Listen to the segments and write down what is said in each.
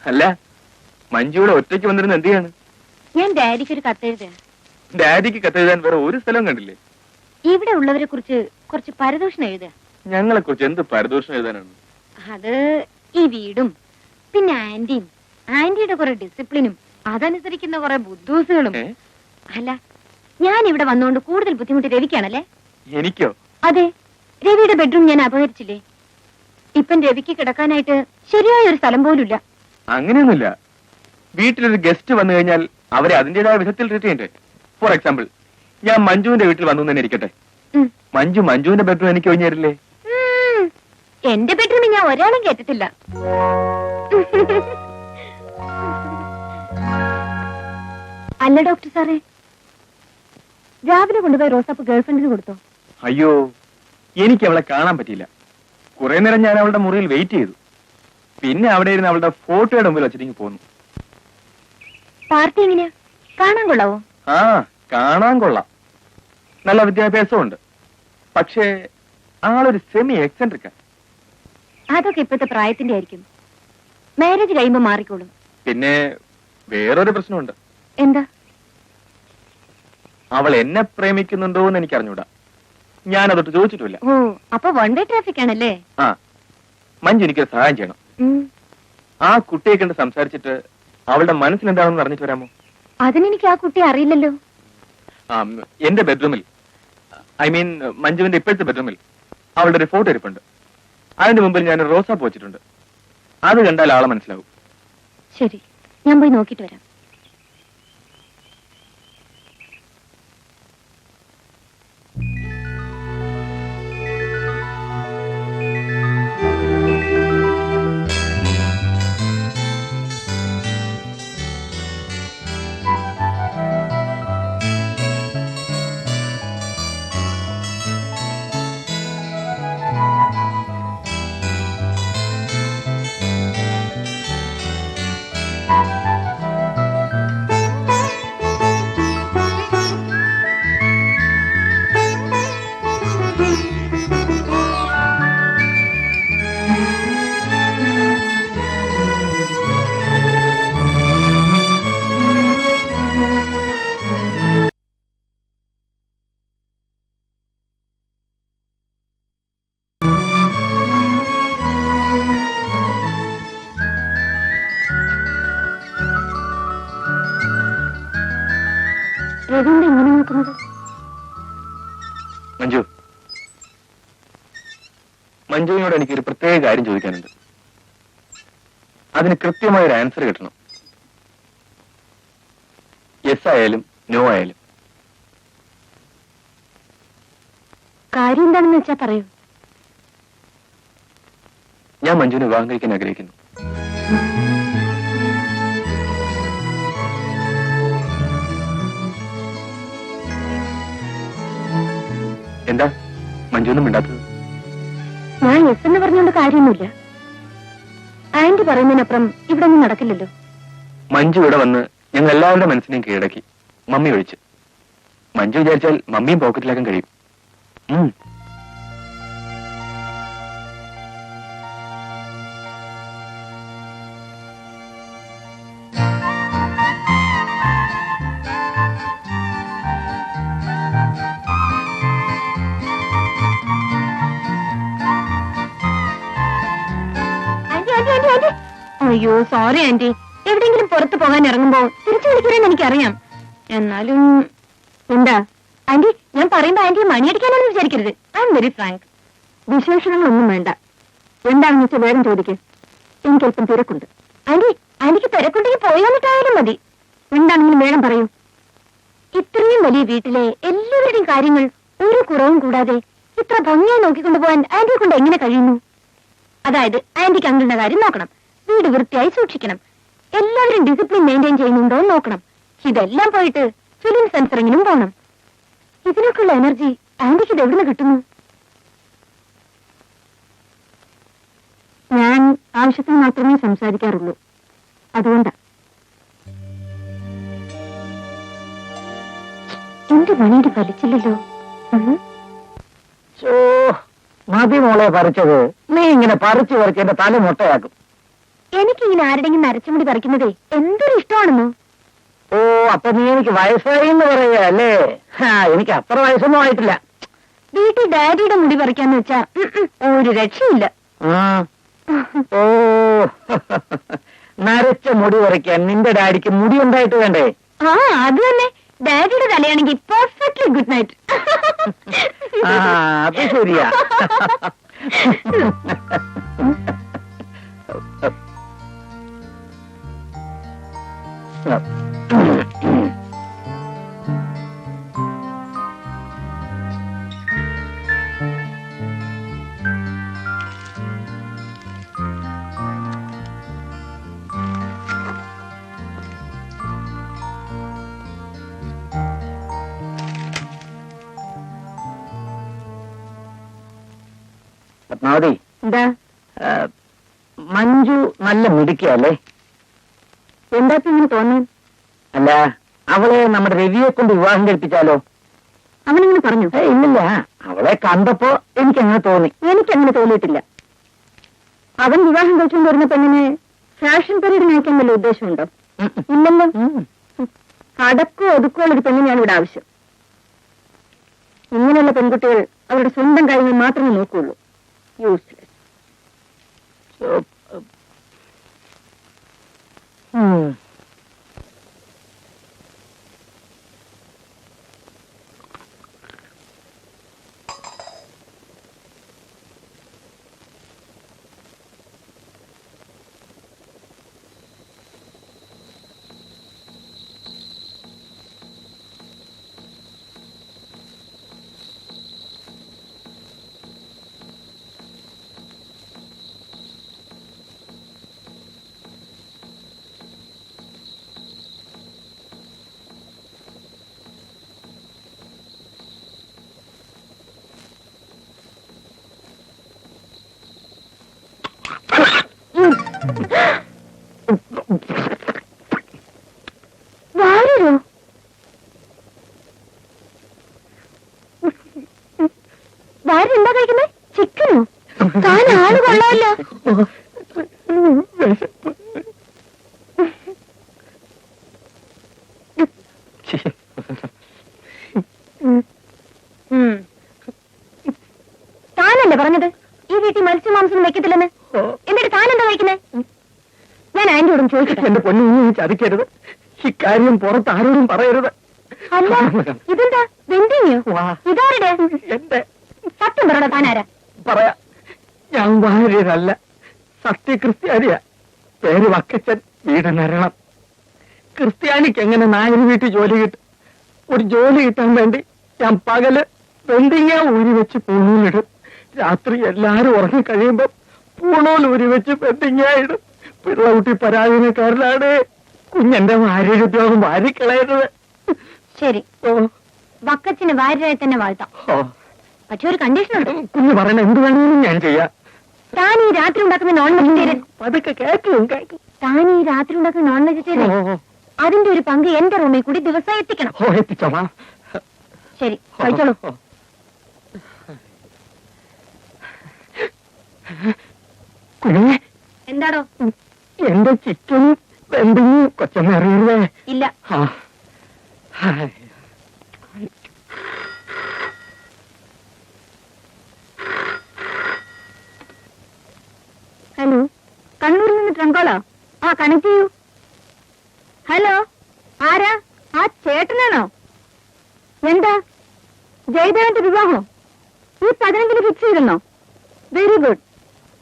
അല്ല, മഞ്ജുവിടെ ഒറ്റയ്ക്ക് വന്നിരുന്ന എന്ത് ചെയ്യാണ്? ഞാൻ ഡാഡിക്ക് ഒരു കത്തെഴുതാ. ഡാഡിക്ക് കത്തെഴുതാൻ വേറെ ഒരു സ്ഥലം കണ്ടില്ലേ? ഇവിടെ ഉള്ളവരെ കുറിച്ച് കുറച്ച് പരദൂഷണം എഴുതുക. ഞങ്ങളെ കുറിച്ച് എന്ത് പരദൂഷണം എഴുതാനാണ്? അത് ഈ വീടും പിന്നെ ആന്റിയും ആന്റിയുടെ കുറെ ഡിസിപ്ലിനും അതനുസരിക്കുന്ന കുറെ ബുദ്ധൂസുകളും. അല്ല, ഞാൻ ഇവിടെ വന്നുകൊണ്ട് കൂടുതൽ ബുദ്ധിമുട്ട് രവിക്കാണല്ലേ? എനിക്കോ? അതെ, രവിയുടെ ബെഡ്റൂം ഞാൻ അപഹരിച്ചില്ലേ? ഇപ്പം രവിക്ക് കിടക്കാനായിട്ട് ശരിയായ ഒരു സ്ഥലം പോലുമില്ല. അങ്ങനെയൊന്നുമില്ല. വീട്ടിലൊരു ഗസ്റ്റ് വന്നു കഴിഞ്ഞാൽ അവരെ അതിന്റേതായ വിധത്തിൽ ട്രീറ്റ് ചെയ്യണ്ടേ? ഫോർ എക്സാമ്പിൾ, ഞാൻ മഞ്ജുവിന്റെ വീട്ടിൽ വന്നു തന്നെ ഇരിക്കട്ടെ. മഞ്ജുവിന്റെ ബെഡ്റൂം എനിക്ക് ഒഴിഞ്ഞു തരില്ലേ? എന്റെ ബെഡ്റൂമിൽ ഞാൻ ഒരാളും കേട്ടിട്ടില്ല. അല്ല ഡോക്ടർ സാറേ, രാവിലെ കൊണ്ടുപോയി റോസാപ്പ് ഗേൾഫ്രണ്ടിന് കൊടുത്തോ? അയ്യോ, എനിക്ക് അവളെ കാണാൻ പറ്റിയില്ല. കുറെ നേരം ഞാൻ അവളുടെ മുറിയിൽ വെയിറ്റ് ചെയ്തു. പിന്നെ അവിടെ ഇരുന്ന് അവളുടെ ഫോട്ടോയുടെ മുമ്പിൽ വെച്ചിട്ട് പോന്നു. പാർട്ടി എങ്ങനെയാ? കാണാൻ കൊള്ളാവോ? ആ, കാണാൻ കൊള്ളാം. നല്ല വിദ്യാഭ്യാസമുണ്ട്. പക്ഷേ ആളൊരു സെമി എക്സെൻട്രിക്കാ. അതൊക്കെ ഇപ്പോഴത്തെ പ്രായത്തിന്റെ ആയിരിക്കും. മാരേജ് കഴിയുമ്പോ മാറിക്കോളും. പിന്നെ വേറൊരു പ്രശ്നമുണ്ട്. എന്താ? അവൾ എന്നെ പ്രേമിക്കുന്നുണ്ടോ എന്ന് എനിക്ക് അറിഞ്ഞൂടാ. ഞാൻ അതൊട്ട് ചോദിച്ചിട്ടില്ല. ഓ, അപ്പൊ വൺ വേ ട്രാഫിക് ആണല്ലേ? ആ, മഞ്ജു എനിക്കൊരു സഹായം ചെയ്യണം. ആ കുട്ടിയെ കണ്ട് സംസാരിച്ചിട്ട് അവളുടെ മനസ്സിലെന്താണെന്ന് അറിഞ്ഞിട്ട് വരാമോ? അതിനെനിക്ക് ആ കുട്ടിയെ അറിയില്ലല്ലോ. എന്റെ ബെഡ്റൂമിൽ, ഐ മീൻ മഞ്ജുവിന്റെ ഇപ്പോഴത്തെ ബെഡ്റൂമിൽ അവളുടെ ഒരു ഫോട്ടോ ഇരിപ്പുണ്ട്. അതിന്റെ മുമ്പിൽ ഞാൻ റോസാപ്പ് വെച്ചിട്ടുണ്ട്. അത് കണ്ടാൽ ആളെ മനസ്സിലാവും. ശരി, ഞാൻ പോയി നോക്കിട്ട് വരാം. മഞ്ജു, മഞ്ജുവിനോട് എനിക്കൊരു പ്രത്യേക കാര്യം ചോദിക്കാനുണ്ട്. അതിന് കൃത്യമായ ഒരു ആൻസർ കിട്ടണം. യെസ് ആയാലും നോ ആയാലും. കാര്യം എന്താണെന്ന് വെച്ചാ പറയൂ. ഞാൻ മഞ്ജുവിനെ വിവാഹം കഴിക്കാൻ ആഗ്രഹിക്കുന്നു. എന്താ മഞ്ജുവിനും മിണ്ടാത്തത്? ഞാൻ യെസ് എന്ന് പറഞ്ഞുകൊണ്ട് കാര്യമൊന്നുമില്ല. ആന്റി പറയുന്നതിനപ്പുറം ഇവിടെ ഒന്നും നടക്കില്ലല്ലോ. മഞ്ജു ഇവിടെ വന്ന് ഞങ്ങൾ എല്ലാവരുടെ മനസ്സിനെയും കീഴടക്കി, മമ്മി ഒഴിച്ച്. മഞ്ജു വിചാരിച്ചാൽ മമ്മിയും പോക്കറ്റിലാക്കാൻ കഴിയും. അയ്യോ സോറി ആന്റി, എവിടെയെങ്കിലും പുറത്തു പോകാൻ ഇറങ്ങുമ്പോ തിരിച്ചു വിളിക്കാൻ എനിക്കറിയാം. എന്നാലും എന്താ ആന്റി, ഞാൻ പറയുമ്പോ ആന്റി മണിയടിക്കാനാണെന്ന് വിചാരിക്കരുത്. I am very frank. വിശേഷങ്ങളൊന്നും വേണ്ട. എന്താണെന്ന് വെച്ചാൽ വേഗം ചോദിക്കും. എനിക്ക് അല്പം തിരക്കുണ്ട്. ആന്റി, ആന്റിക്ക് തിരക്കുണ്ടെങ്കിൽ പോയി വന്നിട്ടായാലും മതി. എന്താണെങ്കിലും വേഗം പറയൂ. ഇത്രയും വലിയ വീട്ടിലെ എല്ലാവരുടെയും കാര്യങ്ങൾ ഒരു കുറവും കൂടാതെ ഇത്ര ഭംഗിയായി നോക്കിക്കൊണ്ടുപോകാൻ ആന്റിയെ കൊണ്ട് എങ്ങനെ കഴിയുന്നു? അതായത് ആന്റിക്ക് അങ്കിളുടെ കാര്യം നോക്കണം, വീട് വൃത്തിയായി സൂക്ഷിക്കണം, എല്ലാവരും ഡിസിപ്ലിൻ മെയിൻറ്റെയിൻ ചെയ്യുന്നുണ്ടോ എന്ന് നോക്കണം. ഇതെല്ലാം പോയിട്ട് ഫിലിം സെൻസറിങ്ങിനും പോകണം. ഇതിനൊക്കെയുള്ള എനർജി ആന്റിക്ക് ഇത് എവിടുന്ന് കിട്ടുന്നു? ഞാൻ ആവശ്യത്തിന് മാത്രമേ സംസാരിക്കാറുള്ളൂ, അതുകൊണ്ടാ. എന്റെ മണിയുടെ ഫലിച്ചില്ലല്ലോ. മതി മോളെ പറിച്ചത്, നീ ഇങ്ങനെ പറിച്ചു പറിച്ച് എന്റെ തല മുട്ടയാക്കും. എനിക്കിങ്ങനെ ആരുടെങ്കിലും നരച്ചുമുടി പറിക്കുന്നതേ എന്തൊരു ഇഷ്ടമാണെന്നോ. ഓ, അപ്പൊ നീ എനിക്ക് വയസ്സായി എന്ന് പറയുക അല്ലേ? എനിക്ക് അത്ര വയസ്സൊന്നും ആയിട്ടില്ല. വീട്ടിൽ ഡാഡിയുടെ മുടി പറിക്കാന്ന് വെച്ചാ ഒരു രക്ഷയില്ല. ഓ, നരച്ച മുടി പറിക്കാൻ നിന്റെ ഡാഡിക്ക് മുടി ഉണ്ടായിട്ട് വേണ്ടേ? ആ, അത് തന്നെ. ഡാഡിയുടെ തലയാണെങ്കിൽ പെർഫെക്റ്റ്ലി ഗുഡ് നൈറ്റ്. അത് ശരിയാ. പത്മാവതി, എന്താ മഞ്ജു നല്ല മിടുക്കിയല്ലേ? എന്താ ഇങ്ങനെ തോന്നി? അല്ല, അവളെ നമ്മുടെ രവിയെ കൊണ്ട് വിവാഹം കഴിപ്പിച്ചാലോ? അവനിങ്ങനെ പറഞ്ഞു? ഇല്ലില്ല, അവളെ കണ്ടപ്പോ എനിക്കങ്ങനെ തോന്നി. എനിക്കങ്ങനെ തോന്നിയിട്ടില്ല. അവൻ വിവാഹം കഴിച്ചുകൊണ്ട് വരുന്ന പെണ്ണിനെ ഫാഷൻ പരേഡ് നയിക്കാൻ വല്ല ഉദ്ദേശമുണ്ടോ? ഇല്ലല്ലോ. അടക്കോ ഒതുക്കോ ഒരു പെണ്ണിനെയാണ് ഇവിടെ ആവശ്യം. ഇങ്ങനെയുള്ള പെൺകുട്ടികൾ അവരുടെ സ്വന്തം കാര്യങ്ങൾ മാത്രമേ നോക്കുകയുള്ളൂ. യൂസ്ലെസ്. എന്താ കഴിക്കുന്നത്? ചിക്കനോ? താൻ ആള് കൊള്ളാമല്ലോ. താനല്ലേ പറഞ്ഞത് ഈ വീട്ടിൽ മത്സ്യമാംസം വെക്കത്തില്ലെന്ന്? എന്നിട്ട് താൻ എന്താ കഴിക്കുന്നത്? ഞാൻ ആന്റിയോടും ചോദിക്കട്ടെ. എന്റെ പൊന്നു, ചതിക്കരുത്. ഇക്കാര്യം പുറത്ത് ആരോടും പറയരുത്. അല്ല, ഇതെന്താ വെന്തിങ്ങോ? ഇതാരുടെ? എന്റെ. സത്യം പറയണോ, താനാരാ? പറയാ, ഞാൻ വാര്യരല്ല, സത്യക്രിസ്ത്യാനിയാ. പേര് വക്കച്ചൻ, വീട് നരണം. ക്രിസ്ത്യാനിക്ക് എങ്ങനെ നായർ വീട്ടിൽ ജോലി കിട്ടും? ഒരു ജോലി കിട്ടാൻ വേണ്ടി ഞാൻ പകല് വെന്തിങ്ങ ഊരി വെച്ച് പൂണൂലിടും. രാത്രി എല്ലാരും ഉറങ്ങി കഴിയുമ്പോ പൂണൂൽ ഊരി വെച്ച് വെന്തിങ്ങ ഇടും. പിള്ളകുട്ടി പരാധീനക്കാരനാണ്. കുഞ്ഞെന്റെ വാര്യരുദ്യോഗം വാരിക്കളയരുത്. ശരി, വക്കച്ചന് വാര്യരായി തന്നെ വാഴ്ത്താം. പക്ഷെ ഒരു കണ്ടീഷൻ ഉണ്ട്. കുഞ്ഞ് പറയണ എന്ത് വേണമെങ്കിലും ഞാൻ ചെയ്യാം. താൻ ഈ രാത്രി ഉണ്ടാക്കുന്ന നോൺ വെജിറ്റേറിയൻ അതൊക്കെ കേൾക്കും. താൻ ഈ രാത്രി ഉണ്ടാക്കുന്ന നോൺ വെജിറ്റേറിയൻ അതിന്റെ ഒരു പങ്ക് എന്റെ റൂമിൽ കൂടി ദിവസം എത്തിക്കണം. എത്തിച്ചോളാം. ശരി, കഴിച്ചോളൂ. കുഞ്ഞേ, എന്താടോ? എന്റെ ചിക്കനും എന്തെങ്കിലും കൊച്ചമ്മ അറിയരുതേ. ഇല്ല. ഹലോ, കണ്ണൂരിൽ നിന്ന് ട്രങ്കോളോ? കണക്ട് ചെയ്യൂ. ഹലോ, ആരാ? ആ ചേട്ടനാണോ? എന്താ ജയദേവന്റെ വിവാഹം ഈ 15-ന് ഫിക്സ് ചെയ്തെന്നോ? Very good.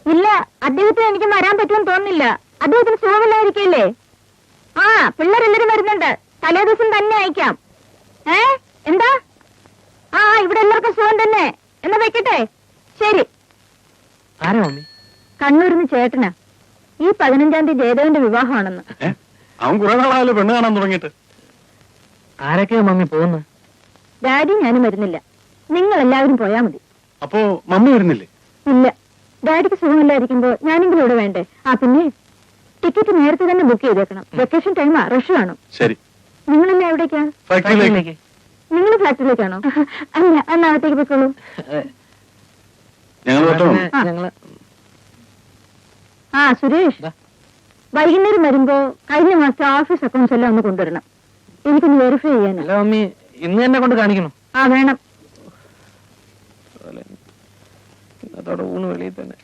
ഇല്ല, അദ്ദേഹത്തിന് എനിക്ക് വരാൻ പറ്റുമെന്ന് തോന്നുന്നില്ല. അദ്ദേഹത്തിന് സുഖമില്ലായിരിക്കല്ലേ? പിള്ളേരെല്ലാരും വരുന്നുണ്ട്. തലേ ദിവസം തന്നെ അയക്കാം. എന്താ? ഇവിടെ എല്ലാവർക്കും സുഖം തന്നെ. എന്നാ വെക്കട്ടെ. ശരി. കണ്ണൂരിൽ നിന്ന് ചേട്ടനാ. ഈ 15-ാം തീയതി ജയദേവന്റെ വിവാഹമാണെന്ന്. അവൻ കുറെ നാളായാലും പെണ്ണ് കാണാൻ തുടങ്ങിയിട്ട്. ആരൊക്കെയാ മമ്മി പോകുന്നത്? ഡാഡി ഞാനും വരുന്നില്ല. നിങ്ങൾ എല്ലാവരും പോയാ മതി. അപ്പോ മമ്മി വരുന്നില്ലേ? ഇല്ല, ഡാഡിക്ക് സുഖമില്ലായിരിക്കുമ്പോ ഞാനെങ്കിലും ഇവിടെ വേണ്ടേ? പിന്നെ ടിക്കറ്റ് നേരത്തെ തന്നെ ബുക്ക് ചെയ്തേക്കണം. വെക്കേഷൻ ടൈമാ, റഷ് കാണും. ശരി. നിങ്ങളെല്ലാം എവിടേക്കാ? ഫാക്ടറിയിലേക്ക്. നിങ്ങൾ ഫ്ലാറ്റിലേക്കാണോ? അല്ല, എന്നാകത്തേക്ക് പോയിക്കോളൂ. ഞങ്ങൾ ആ സുരേഷ്, ദാ. വൈകുന്നേരം വരുമ്പോ കഴിഞ്ഞ മാസത്തെ ഓഫീസ് അക്കൗണ്ട്സ് എല്ലാം ഒന്ന് കൊണ്ടുവരണം. എനിക്കൊന്ന് വെരിഫൈ ചെയ്യാനാ. അല്ല മമ്മി, ഇന്ന് തന്നെ കൊണ്ട് കാണിക്കണം. ആ വേണം. അതോടെ ഊണ് വെളിയിൽ തന്നെ.